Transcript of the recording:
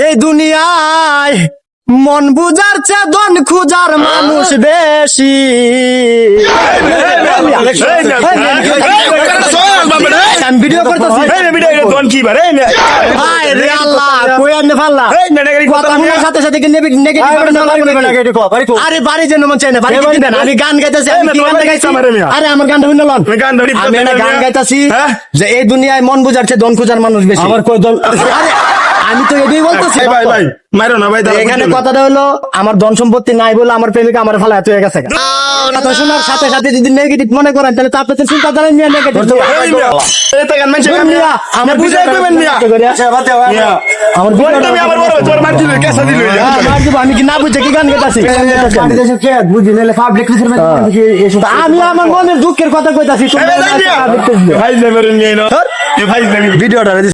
এই দুনিয়ায় মন বুঝার চেয়ে ধন খুঁজার মানুষ বেশি। আমি ভিডিও করতেছি। আরে বাড়ি যেন মন চাই না, আমি গান গাইতেছি। আরে আমার গানটা শুনে লন। আমি একটা গান গাইতেছি যে এই দুনিয়ায় মন বুঝার চেয়ে ধন খুঁজার মানুষ বেশি। আমার কই দল? আরে আমি তো এটাই বলতেছি ভাই ভাই মারো না ভাই। এখানে কথাটা হলো আমার ধন সম্পত্তি নাই বলে আমার প্রেমিকা আমার ফালা এত হয়ে গেছে। কথা শোনার সাথে সাথে যদি নেগেটিভ মনে করেন তাহলে তো আপনাদের চিন্তাধারা নিয়ে নেগেটিভ। আমার বুঝাই দেবেন মিয়া, আমার আমি কি না বুঝে কি গান গাইতাছি? আমি আমার মনের দুঃখের কথা কইতাছি। ভিডিওটা